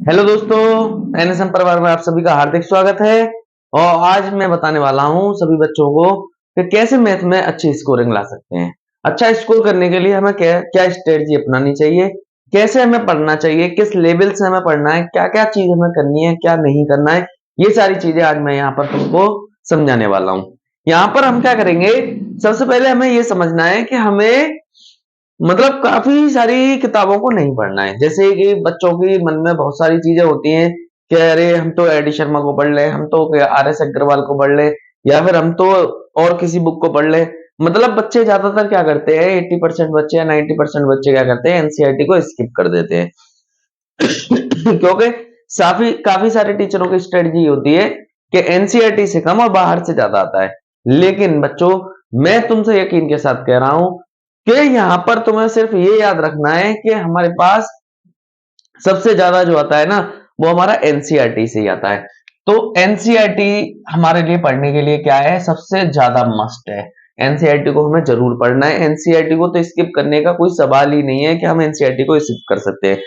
Hello दोस्तों, NSM परिवार में आप सभी का हार्दिक स्वागत है। और आज मैं बताने वाला हूं सभी बच्चों को कि कैसे मैथ में अच्छी स्कोरिंग ला सकते हैं। अच्छा स्कोर करने के लिए हमें क्या क्या स्ट्रेटजी अपनानी चाहिए, कैसे हमें पढ़ना चाहिए, किस लेवल से हमें पढ़ना है, क्या क्या चीज हमें करनी है, क्या नहीं करना है, ये सारी चीजें आज मैं यहाँ पर तुमको समझाने वाला हूँ। यहाँ पर हम क्या करेंगे, सबसे पहले हमें ये समझना है कि हमें मतलब काफ़ी सारी किताबों को नहीं पढ़ना है। जैसे कि बच्चों के मन में बहुत सारी चीज़ें होती हैं कि अरे हम तो एडी शर्मा को पढ़ लें, हम तो आर.एस. अग्रवाल को पढ़ लें या फिर हम तो और किसी बुक को पढ़ लें। मतलब बच्चे ज़्यादातर क्या करते हैं, 80% बच्चे या 90% बच्चे क्या करते हैं, एनसीईआरटी को स्किप कर देते हैं। क्योंकि काफ़ी सारे टीचरों की स्ट्रेटजी होती है कि एनसीईआरटी से कम और बाहर से ज़्यादा आता है। लेकिन बच्चों, मैं तुमसे यकीन के साथ कह रहा हूँ कि यहाँ पर तुम्हें सिर्फ ये याद रखना है कि हमारे पास सबसे ज्यादा जो आता है ना, वो हमारा एनसीईआरटी से ही आता है। तो एनसीईआरटी हमारे लिए पढ़ने के लिए क्या है, सबसे ज्यादा मस्ट है। एनसीईआरटी को हमें जरूर पढ़ना है। एनसीईआरटी को तो स्किप करने का कोई सवाल ही नहीं है कि हम एनसीईआरटी को स्किप कर सकते हैं।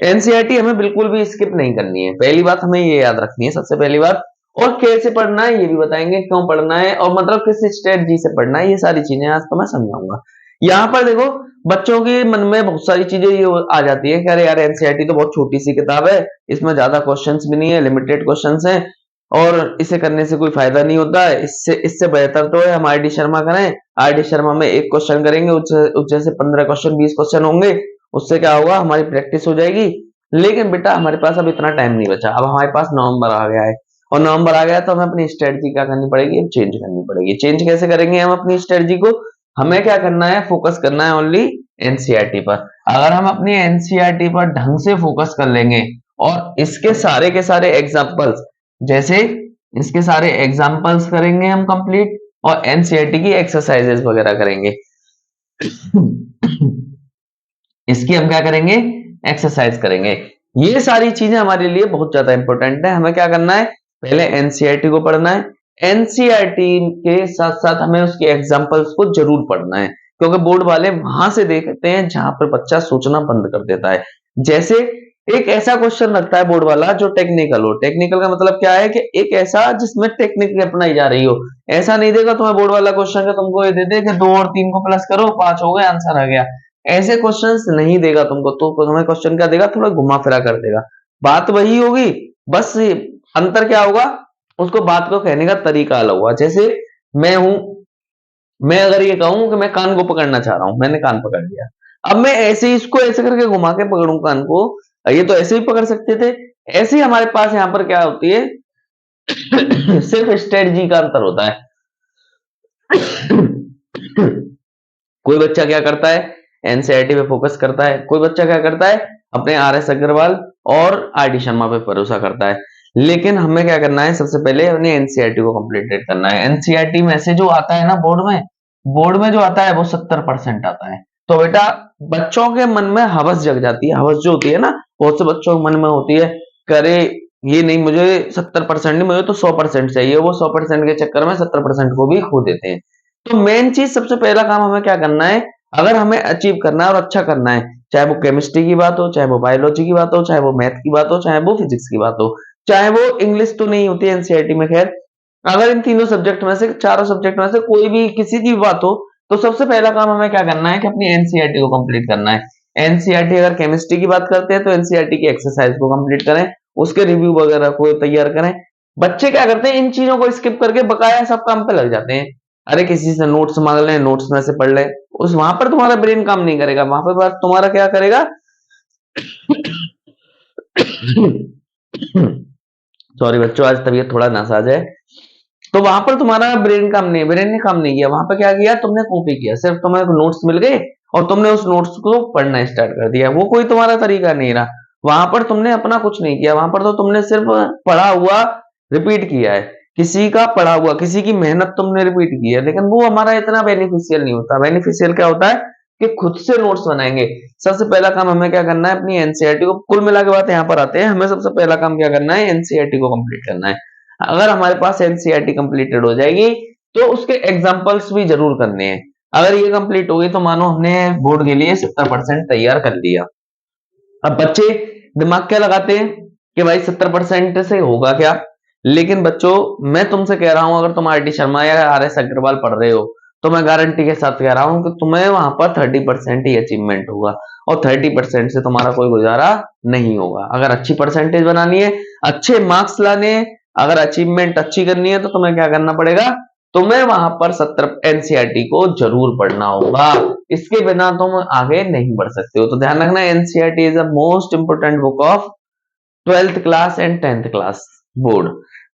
एनसीईआरटी हमें बिल्कुल भी स्किप नहीं करनी है। पहली बात हमें ये याद रखनी है, सबसे पहली बात। और कैसे पढ़ना है ये भी बताएंगे, क्यों पढ़ना है और मतलब किस स्ट्रेटजी से पढ़ना है, ये सारी चीजें आज तो मैं समझाऊंगा। यहाँ पर देखो, बच्चों के मन में बहुत सारी चीजें ये आ जाती है कि अरे यार एनसीईआरटी तो बहुत छोटी सी किताब है, इसमें ज्यादा क्वेश्चंस भी नहीं है, लिमिटेड क्वेश्चंस हैं और इसे करने से कोई फायदा नहीं होता है। इससे इससे बेहतर तो है हम आरडी शर्मा करें। आरडी शर्मा में एक क्वेश्चन करेंगे, उससे से 15 क्वेश्चन 20 क्वेश्चन होंगे, उससे क्या होगा, हमारी प्रैक्टिस हो जाएगी। लेकिन बेटा हमारे पास अब इतना टाइम नहीं बचा, अब हमारे पास नवंबर आ गया है और नवंबर आ गया तो हमें अपनी स्ट्रेटजी क्या करनी पड़ेगी, चेंज करनी पड़ेगी। चेंज कैसे करेंगे हम अपनी स्ट्रेटजी को, हमें क्या करना है, फोकस करना है ओनली एनसीईआरटी पर। अगर हम अपनी एनसीईआरटी पर ढंग से फोकस कर लेंगे और इसके सारे के सारे एग्जांपल्स, जैसे इसके सारे एग्जांपल्स करेंगे हम कंप्लीट और एनसीईआरटी की एक्सरसाइजेस वगैरह करेंगे। इसकी हम क्या करेंगे, एक्सरसाइज करेंगे। ये सारी चीजें हमारे लिए बहुत ज्यादा इंपॉर्टेंट है। हमें क्या करना है, पहले एनसीईआरटी को पढ़ना है। एनसीईआरटी के साथ साथ हमें उसके एग्जांपल्स को जरूर पढ़ना है, क्योंकि बोर्ड वाले वहां से देखते हैं जहां पर बच्चा सोचना बंद कर देता है। जैसे एक ऐसा क्वेश्चन रखता है बोर्ड वाला जो टेक्निकल हो। टेक्निकल का मतलब क्या है कि एक ऐसा जिसमें टेक्निक अपनाई जा रही हो। ऐसा नहीं देगा तुम्हें बोर्ड वाला क्वेश्चन का, तुमको ये दे दे कि 2 और 3 को प्लस करो, 5 हो गए, आंसर आ गया। ऐसे क्वेश्चंस नहीं देगा तुमको, तो तुम्हें क्वेश्चन क्या देगा, थोड़ा घुमा फिरा कर देगा। बात वही होगी, बस अंतर क्या होगा, उसको बात को कहने का तरीका अलग हुआ। जैसे मैं हूं, मैं अगर ये कहूं कि मैं कान को पकड़ना चाह रहा हूं, मैंने कान पकड़ लिया। अब मैं ऐसे ही इसको ऐसे करके घुमा के पकड़ूं कान को, ये तो ऐसे ही पकड़ सकते थे। ऐसे ही हमारे पास यहाँ पर क्या होती है, सिर्फ स्ट्रेटजी का अंतर होता है। कोई बच्चा क्या करता है, एनसीईआरटी पे फोकस करता है। कोई बच्चा क्या करता है, अपने आर.एस. अग्रवाल और आर.डी. शर्मा पे भरोसा करता है। लेकिन हमें क्या करना है, सबसे पहले अपने एनसीईआरटी को कंप्लीट करना है। एनसीईआरटी में से जो आता है ना बोर्ड में जो आता है वो 70% आता है। तो बेटा बच्चों के मन में हवस जग जाती है। हवस जो होती है ना, बहुत से बच्चों के मन में होती है, करे ये नहीं, मुझे 70% नहीं, मुझे तो 100% चाहिए। वो 100% के चक्कर में 70% को भी खो देते हैं। तो मेन चीज, सबसे पहला काम हमें क्या करना है, अगर हमें अचीव करना है और अच्छा करना है, चाहे वो केमिस्ट्री की बात हो, चाहे वो बायोलॉजी की बात हो, चाहे वो मैथ की बात हो, चाहे वो फिजिक्स की बात हो, चाहे वो इंग्लिश तो नहीं होती एनसीईआरटी में, खैर अगर इन तीनों सब्जेक्ट में से, चारों सब्जेक्ट में से कोई भी किसी की भी बात हो, तो सबसे पहला काम हमें क्या करना है कि अपनी एनसीईआरटी को कंप्लीट करना है। एनसीईआरटी अगर केमिस्ट्री की बात करते हैं तो एनसीईआरटी की एक्सरसाइज को कंप्लीट करें, उसके रिव्यू वगैरह को तैयार करें। बच्चे क्या करते हैं, इन चीजों को स्किप करके बकाया सब काम पे लग जाते हैं। अरे किसी से नोट्स मांग लें, नोट्स में से पढ़ लें, उस वहां पर तुम्हारा ब्रेन काम नहीं करेगा। वहां पर बस तुम्हारा क्या करेगा, सॉरी बच्चों, आज तबीयत थोड़ा नासाज है। तो वहां पर तुम्हारा ब्रेन ने काम नहीं किया। वहां पर क्या किया, तुमने कॉपी किया, सिर्फ तुम्हें नोट्स मिल गए और तुमने उस नोट्स को पढ़ना स्टार्ट कर दिया। वो कोई तुम्हारा तरीका नहीं रहा। वहां पर तुमने अपना कुछ नहीं किया, वहां पर तो तुमने सिर्फ पढ़ा हुआ रिपीट किया है। किसी का पढ़ा हुआ, किसी की मेहनत तुमने रिपीट की है, लेकिन वो हमारा इतना बेनिफिशियल नहीं होता। बेनिफिशियल क्या होता है कि खुद से नोट्स बनाएंगे। सबसे पहला काम हमें क्या करना है, अपनी एनसीईआरटी को, कुल मिला के बात यहाँ पर आते हैं, हमें सबसे पहला काम क्या करना है, एनसीईआरटी को कंप्लीट करना है। अगर हमारे पास एनसीईआरटी कंप्लीटेड हो जाएगी तो उसके एग्जांपल्स भी जरूर करने हैं। अगर ये कंप्लीट हो गई तो मानो हमने बोर्ड के लिए 70% तैयार कर लिया। अब बच्चे दिमाग क्या लगाते हैं, कि भाई 70% से होगा क्या। लेकिन बच्चों मैं तुमसे कह रहा हूं, अगर तुम आर.डी. शर्मा या आर.एस. अग्रवाल पढ़ रहे हो तो मैं गारंटी के साथ कह रहा हूं कि तुम्हें वहां पर 30% ही अचीवमेंट होगा, और 30% से तुम्हारा कोई गुजारा नहीं होगा। अगर अच्छी परसेंटेज बनानी है, अच्छे मार्क्स लाने हैं, अगर अचीवमेंट अच्छी करनी है, तो तुम्हें क्या करना पड़ेगा, तुम्हें वहां पर 70 एनसीईआरटी को जरूर पढ़ना होगा। इसके बिना तुम आगे नहीं बढ़ सकते हो। तो ध्यान रखना, NCERT is the most important book of 12th class and 10th class board.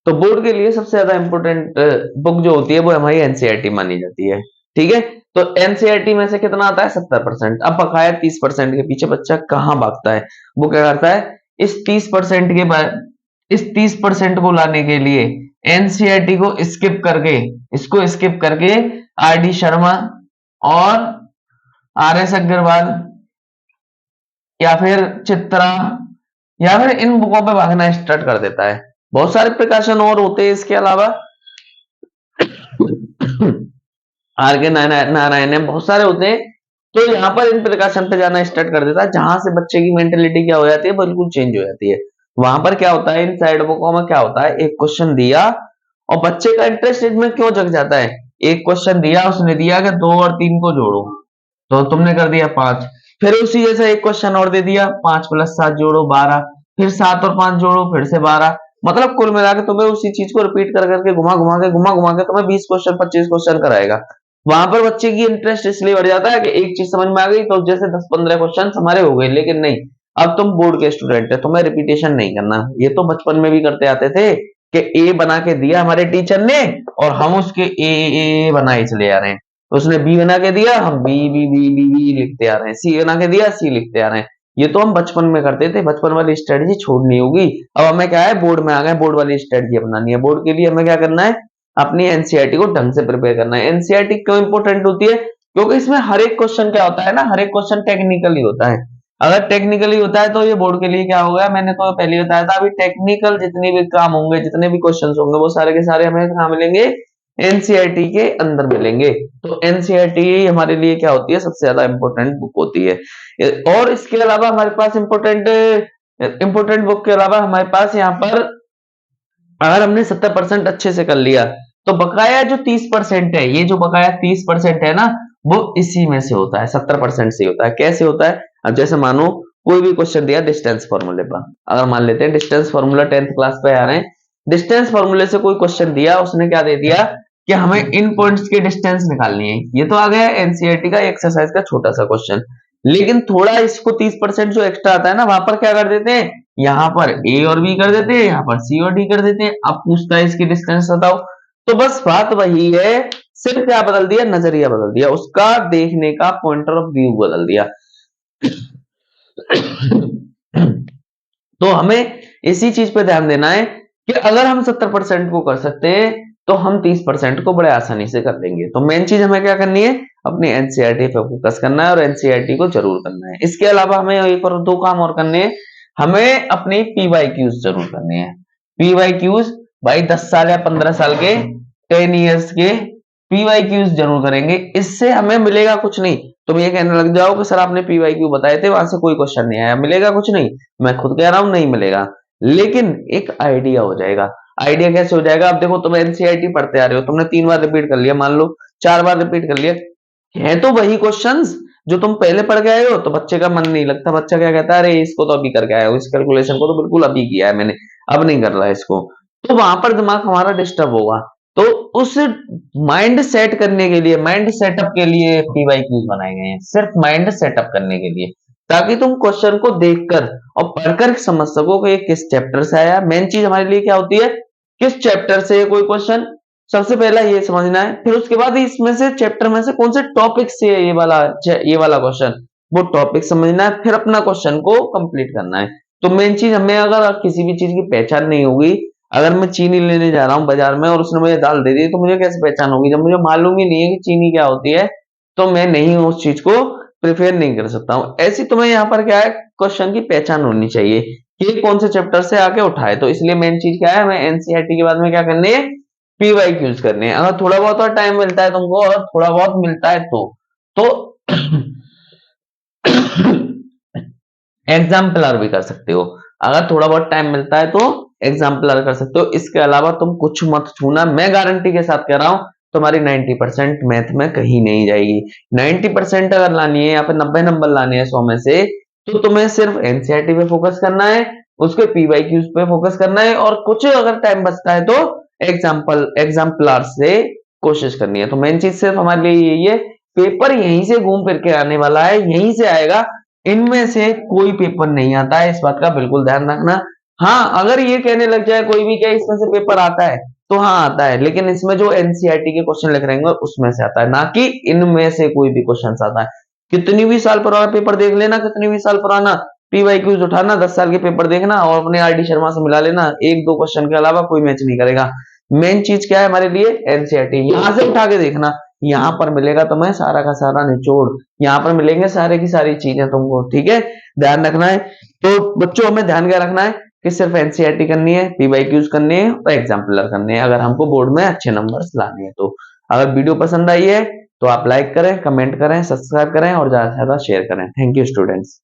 तो बोर्ड के लिए सबसे ज्यादा इंपोर्टेंट बुक जो होती है वो हमारी एनसीईआरटी मानी जाती है। ठीक है, तो एनसीईआरटी में से कितना आता है, 70%। अब बकाया 30% के पीछे बच्चा कहां भागता है, वो क्या करता है, इस 30% के बाद, इस 30% को लाने के लिए एनसीईआरटी को स्किप करके, इसको स्किप करके आर.डी. शर्मा और आर.एस. अग्रवाल या फिर चित्रा या फिर इन बुकों पे भागना स्टार्ट कर देता है। बहुत सारे प्रिकॉशन और होते हैं इसके अलावा, आर के नारायण है, बहुत सारे होते हैं। तो यहाँ पर इन प्रिकॉशन पे जाना स्टार्ट कर देता है, जहां से बच्चे की मेंटेलिटी क्या हो जाती है, बिल्कुल चेंज हो जाती है। वहां पर क्या होता है, इन साइड बुकों में क्या होता है, एक क्वेश्चन दिया और बच्चे का इंटरेस्ट इसमें क्यों जग जाता है। एक क्वेश्चन दिया, उसने दिया कि 2 और 3 को जोड़ो, तो तुमने कर दिया 5। फिर उसी जैसा एक क्वेश्चन और दे दिया, 5 + 7 जोड़ो 12, फिर 7 और 5 जोड़ो फिर से 12। मतलब कुल मिला के तुम्हें उसी चीज को रिपीट कर करके घुमा घुमा के तुम्हें 20 क्वेश्चन 25 क्वेश्चन कराएगा। वहां पर बच्चे की इंटरेस्ट इसलिए बढ़ जाता है कि एक चीज समझ में आ गई, तो जैसे 10-15 क्वेश्चन हमारे हो गए। लेकिन नहीं, अब तुम बोर्ड के स्टूडेंट है, तुम्हें रिपीटेशन नहीं करना। ये तो बचपन में भी करते आते थे कि ए बना के दिया हमारे टीचर ने और हम उसके ए बनाए चले आ रहे हैं। उसने बी बना के दिया, हम बी लिखते आ रहे हैं, सी बना के दिया, सी लिखते आ रहे हैं। ये तो हम बचपन में करते थे। बचपन वाली स्ट्रेटजी छोड़नी होगी। अब हमें क्या है, बोर्ड में आ गए, बोर्ड वाली स्ट्रेटजी अपनानी है। बोर्ड के लिए हमें क्या करना है, अपनी एनसीईआरटी को ढंग से प्रिपेयर करना है। एनसीईआरटी क्यों इंपोर्टेंट होती है, क्योंकि इसमें हर एक क्वेश्चन क्या होता है ना, हर एक क्वेश्चन टेक्निकली होता है। अगर टेक्निकली होता है तो ये बोर्ड के लिए क्या होगा, मैंने तो पहले ही बताया था, अभी टेक्निकल जितने भी काम होंगे, जितने भी क्वेश्चन होंगे, वो सारे के सारे हमें कहाँ मिलेंगे, एनसीईआरटी के अंदर मिलेंगे। तो एनसीईआरटी हमारे लिए क्या होती है, सबसे ज्यादा इंपॉर्टेंट बुक होती है। और इसके अलावा हमारे पास इंपॉर्टेंट इंपॉर्टेंट बुक के अलावा हमारे पास यहाँ पर, अगर हमने 70% अच्छे से कर लिया, तो बकाया जो 30% है, ये जो बकाया 30% है ना, वो इसी में से होता है, 70% से होता है। कैसे होता है, अब जैसे मानो कोई भी क्वेश्चन दिया डिस्टेंस फॉर्मूले पर, अगर मान लेते हैं डिस्टेंस फॉर्मूला 10th क्लास पे आ रहे हैं, डिस्टेंस फॉर्मूले से कोई क्वेश्चन दिया, उसने क्या दे दिया कि हमें इन पॉइंट्स के डिस्टेंस निकालनी है। ये तो आ गया एनसीईआरटी का एक्सरसाइज का छोटा सा क्वेश्चन। लेकिन थोड़ा इसको 30% जो एक्स्ट्रा आता है ना, वहां पर क्या कर देते हैं, यहाँ पर ए और बी कर देते हैं, यहाँ पर सी और डी कर देते हैं। अब पूछता है इसकी डिस्टेंस बताओ। तो बस बात वही है, सिर्फ क्या बदल दिया, नजरिया बदल दिया, उसका देखने का पॉइंटर ऑफ व्यू बदल दिया। तो हमें इसी चीज पे ध्यान देना है कि अगर हम 70% को कर सकते हैं, तो हम 30% को बड़े आसानी से कर लेंगे। तो मेन चीज हमें क्या करनी है, अपनी एनसीईआरटी पे फोकस करना है और एनसीईआरटी को जरूर करना है। इसके अलावा हमें एक और 2 काम और करने हैं। हमें अपनी पीवाईक्यूज जरूर करने हैं। पीवाईक्यूज भाई 10 साल या 15 साल के, 10 इयर्स के पीवाईक्यूज जरूर करेंगे। इससे हमें मिलेगा कुछ नहीं। तुम ये कहने लग जाओ कि सर आपने पीवाईक्यू बताए थे, वहां से कोई क्वेश्चन नहीं आया, मिलेगा कुछ नहीं। मैं खुद कह रहा हूं नहीं मिलेगा, लेकिन एक आइडिया हो जाएगा। आइडिया कैसे हो जाएगा, अब देखो तुम एनसीईआरटी पढ़ते आ रहे हो, तुमने 3 बार रिपीट कर लिया, मान लो 4 बार रिपीट कर लिया, है तो वही क्वेश्चंस जो तुम पहले पढ़ के आए हो। तो बच्चे का मन नहीं लगता, बच्चा क्या कहता है, अरे इसको तो अभी करके आया हूं, इस कैलकुलेशन को तो बिल्कुल अभी किया है मैंने, अब नहीं कर रहा है इसको। तो वहां पर दिमाग हमारा डिस्टर्ब होगा। तो उस माइंड सेट करने के लिए, माइंड सेटअप के लिए पीवाईक्यूज बनाए गए हैं, सिर्फ माइंड सेटअप करने के लिए, ताकि तुम क्वेश्चन को देखकर और पढ़कर समझ सको कि ये किस चैप्टर से आया। मेन चीज हमारे लिए क्या होती है, किस चैप्टर से कोई क्वेश्चन, सबसे पहला ये समझना है। फिर उसके बाद इसमें से चैप्टर में से कौन से टॉपिक से ये वाला क्वेश्चन, वो टॉपिक समझना है, फिर अपना क्वेश्चन को कंप्लीट करना है। तो मेन चीज, हमें अगर किसी भी चीज की पहचान नहीं होगी, अगर मैं चीनी लेने जा रहा हूँ बाजार में और उसने मुझे दाल दे दी, तो मुझे कैसे पहचान होगी, जब मुझे मालूम ही नहीं है कि चीनी क्या होती है, तो मैं नहीं उस चीज को प्रिफेयर नहीं कर सकता हूँ। ऐसी तुम्हें यहाँ पर क्या है, क्वेश्चन की पहचान होनी चाहिए कि कौन से चैप्टर से आके उठाए। तो इसलिए मेन चीज क्या है, हमें एनसीईआरटी के बाद में क्या करनी है, पीवाईक्यूज करने हैं। अगर थोड़ा बहुत और टाइम मिलता है तुमको, और थोड़ा बहुत मिलता है तो एग्जाम्पलर भी कर सकते हो। अगर थोड़ा बहुत टाइम मिलता है तो एग्जाम्पलर कर सकते हो, इसके अलावा तुम कुछ मत छूना। मैं गारंटी के साथ कह रहा हूं, तुम्हारी 90% मैथ में कहीं नहीं जाएगी। 90% अगर लानी है या फिर 90 नंबर लाने हैं 100 में से, तो तुम्हें सिर्फ एनसीईआरटी पे फोकस करना है, उसके पीवाईक्यूज पे फोकस करना है, और कुछ अगर टाइम बचता है तो एग्जाम्पलर से कोशिश करनी है। तो मेन चीज सिर्फ हमारे लिए यही है, पेपर यहीं से घूम फिर के आने वाला है, यहीं से आएगा, इनमें से कोई पेपर नहीं आता है, इस बात का बिल्कुल ध्यान रखना। हाँ, अगर ये कहने लग जाए कोई भी क्या इसमें से पेपर आता है, तो हाँ आता है, लेकिन इसमें जो एनसीईआरटी के क्वेश्चन लिख रहेंगे उसमें से आता है, ना कि इनमें से कोई भी क्वेश्चन आता है। कितनी भी साल पुराना पेपर देख लेना, कितनी भी साल पुराना पीवाईक्यूज उठाना, 10 साल के पेपर देखना और अपने आरडी शर्मा से मिला लेना, एक दो क्वेश्चन के अलावा कोई मैच नहीं करेगा। मेन चीज क्या है हमारे लिए, एनसीईआरटी, यहां से उठा के देखना, यहाँ पर मिलेगा तुम्हें सारा का सारा निचोड़, यहाँ पर मिलेंगे सारे की सारी चीजें तुमको, ठीक है, ध्यान रखना है। तो बच्चों हमें ध्यान क्या रखना है कि सिर्फ एनसीईआरटी करनी है, पीवाईक्यूज करनी है और एग्जाम्पलर करने हैं, अगर हमको बोर्ड में अच्छे नंबर्स लाने हैं तो। अगर वीडियो पसंद आई है तो आप लाइक करें, कमेंट करें, सब्सक्राइब करें और ज्यादा से ज्यादा शेयर करें। Thank you students.